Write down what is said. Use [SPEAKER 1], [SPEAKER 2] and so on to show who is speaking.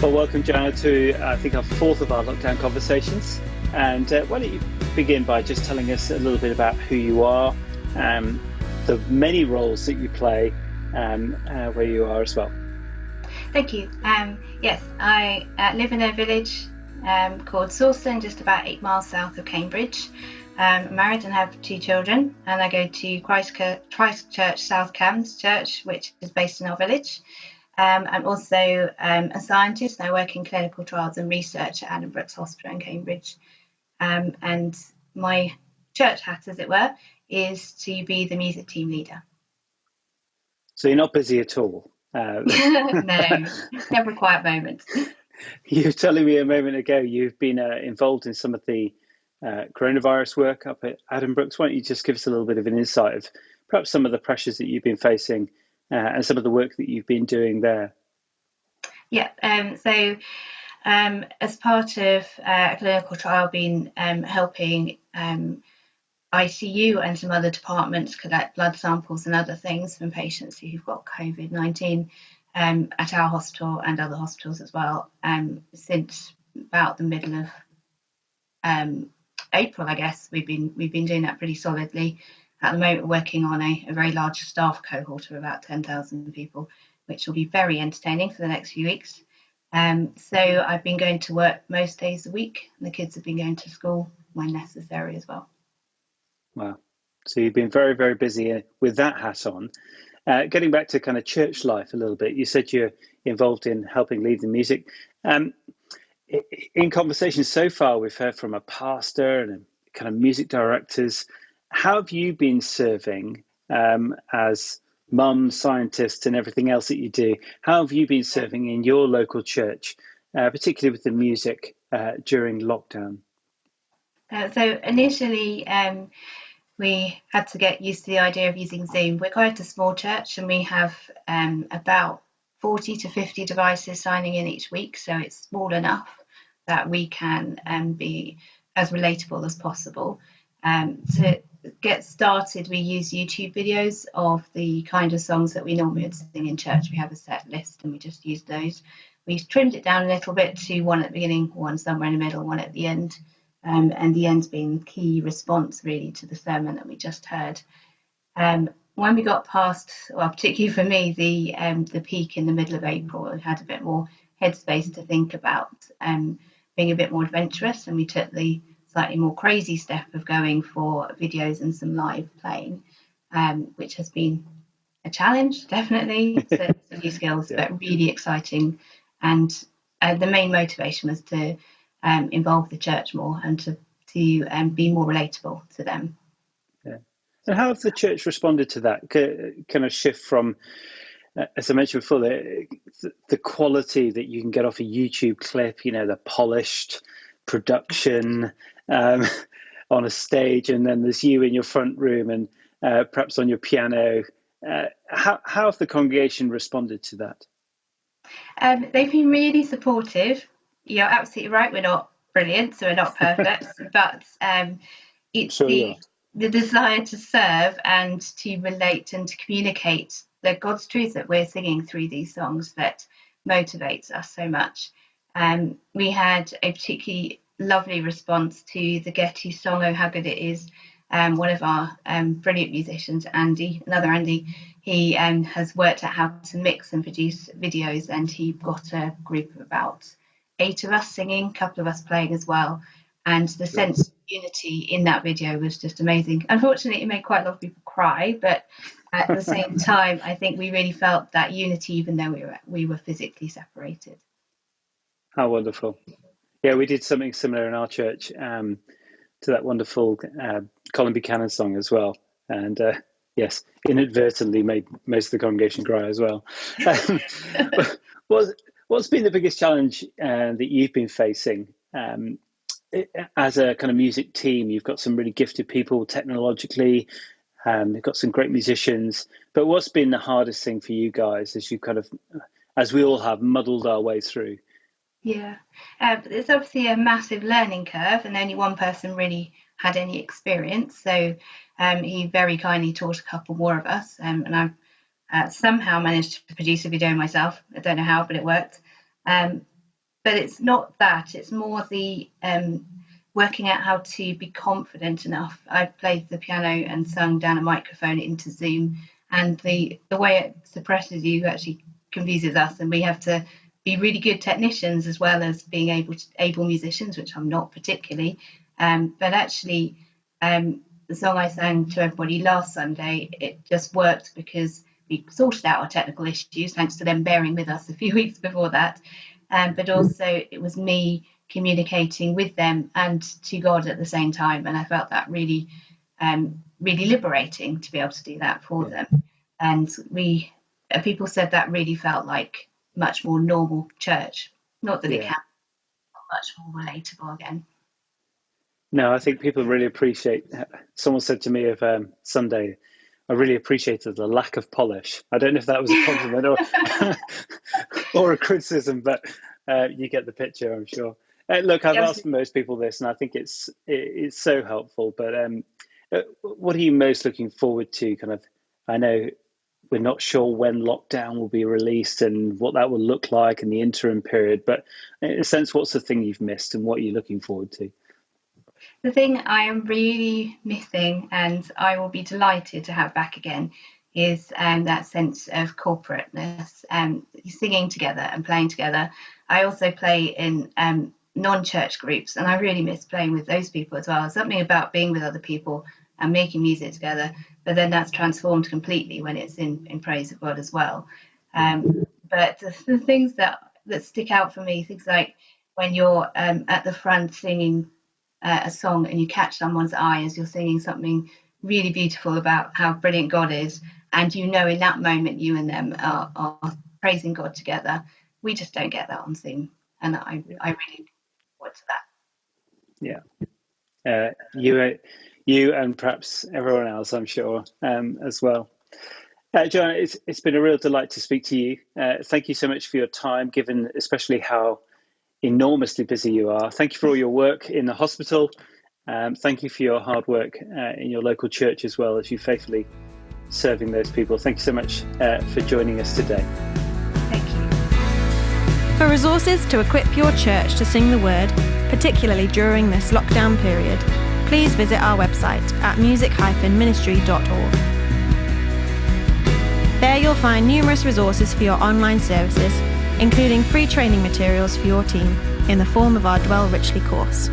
[SPEAKER 1] Well, welcome, Joanna, to I think our fourth of our lockdown conversations. And why don't you begin by just telling us a little bit about who you are, the many roles that you play, where you are as well.
[SPEAKER 2] Thank you. Yes, I live in a village called Sawston, just about 8 miles south of Cambridge. I'm married and have 2 children, and I go to Christchurch South Cambs Church, which is based in our village. I'm also a scientist, and I work in clinical trials and research at Adam Brooks Hospital in Cambridge. And my church hat, as it were, is to be the music team leader.
[SPEAKER 1] So you're not busy at all?
[SPEAKER 2] No, never a quiet moment.
[SPEAKER 1] You were telling me a moment ago you've been involved in some of the coronavirus work up at Adam Brooks. Why don't you just give us a little bit of an insight of perhaps some of the pressures that you've been facing and some of the work that you've been doing there?
[SPEAKER 2] Yeah, so as part of a clinical trial, been helping ICU and some other departments collect blood samples and other things from patients who've got COVID-19 at our hospital and other hospitals as well, since about the middle of April, I guess. We've been doing that pretty solidly. At the moment, we're working on a very large staff cohort of about 10,000 people, which will be very entertaining for the next few weeks. So I've been going to work most days a week, and the kids have been going to school when necessary as well.
[SPEAKER 1] Wow. So you've been very, very busy with that hat on. Getting back to kind of church life a little bit, you said you're involved in helping lead the music. In conversations so far, we've heard from a pastor and kind of music directors. How have you been serving as mum, scientist, and everything else that you do? How have you been serving in your local church, particularly with the music during lockdown?
[SPEAKER 2] So initially, we had to get used to the idea of using Zoom. We're quite a small church, and we have about 40 to 50 devices signing in each week. So it's small enough that we can be as relatable as possible. To get started, we use YouTube videos of the kind of songs that we normally would sing in church. We have a set list, and we just use those. We've trimmed it down a little bit to one at the beginning, one somewhere in the middle, one at the end. And the end being key response really to the sermon that we just heard. When we got past, well, particularly for me, the peak in the middle of April, we had a bit more headspace to think about being a bit more adventurous, and we took the slightly more crazy step of going for videos and some live playing, which has been a challenge, definitely. So some new skills, yeah. But really exciting. And the main motivation was to involve the church more and to be more relatable to them.
[SPEAKER 1] Yeah. And how have the church responded to that kind of shift from, as I mentioned before, the quality that you can get off a YouTube clip, the polished production on a stage, and then there's you in your front room and perhaps on your piano. How have the congregation responded to that?
[SPEAKER 2] They've been really supportive. You're absolutely right. We're not brilliant, so we're not perfect, but it's sure the desire to serve and to relate and to communicate the God's truth that we're singing through these songs that motivates us so much. We had a particularly lovely response to the Getty song, "Oh How Good It Is." One of our brilliant musicians, another Andy, he has worked out how to mix and produce videos, and he got a group of about 8 of us singing, a couple of us playing as well, and the sense of unity in that video was just amazing. Unfortunately, it made quite a lot of people cry, but at the same time, I think we really felt that unity, even though we were physically separated.
[SPEAKER 1] How wonderful. Yeah, we did something similar in our church to that wonderful Colin Buchanan song as well. And yes, inadvertently made most of the congregation cry as well. What's been the biggest challenge that you've been facing as a kind of music team? You've got some really gifted people technologically. You've got some great musicians. But what's been the hardest thing for you guys as you kind of, as we all have, muddled our way through?
[SPEAKER 2] Yeah, it's obviously a massive learning curve, and only one person really had any experience. So he very kindly taught a couple more of us, and I've somehow managed to produce a video myself. I don't know how, but it worked. but it's not that. It's more the working out how to be confident enough. I played the piano and sung down a microphone into Zoom, and the way it suppresses you actually confuses us, and we have to be really good technicians as well as being able musicians, which I'm not particularly. But actually, the song I sang to everybody last Sunday, it just worked because we sorted out our technical issues thanks to them bearing with us a few weeks before that. But also it was me communicating with them and to God at the same time. And I felt that really, really liberating to be able to do that for them. And people said that really felt like much more normal church. Not that it can be much more relatable again.
[SPEAKER 1] No, I think people really appreciate. Someone said to me of Sunday, I really appreciated the lack of polish. I don't know if that was a compliment or a criticism, but you get the picture, I'm sure. Look, I've asked most people this, and I think it's so helpful. But what are you most looking forward to? I know we're not sure when lockdown will be released and what that will look like in the interim period, but in a sense, what's the thing you've missed and what are you looking forward to?
[SPEAKER 2] The thing I am really missing, and I will be delighted to have back again, is that sense of corporateness, singing together and playing together. I also play in non-church groups, and I really miss playing with those people as well. Something about being with other people and making music together, but then that's transformed completely when it's in praise of God as well. But the things that stick out for me, things like when you're at the front singing a song and you catch someone's eye as you're singing something really beautiful about how brilliant God is, and in that moment you and them are praising God together. We just don't get that on Zoom, and I really look forward to
[SPEAKER 1] that. You and perhaps everyone else, I'm sure, as well. Joanna, it's been a real delight to speak to you. Thank you so much for your time, given especially how enormously busy you are. Thank you for all your work in the hospital. Thank you for your hard work in your local church as well, as you faithfully serving those people. Thank you so much for joining us today.
[SPEAKER 2] Thank you.
[SPEAKER 3] For resources to equip your church to sing the word, particularly during this lockdown period, please visit our website at music-ministry.org. There you'll find numerous resources for your online services, including free training materials for your team in the form of our Dwell Richly course.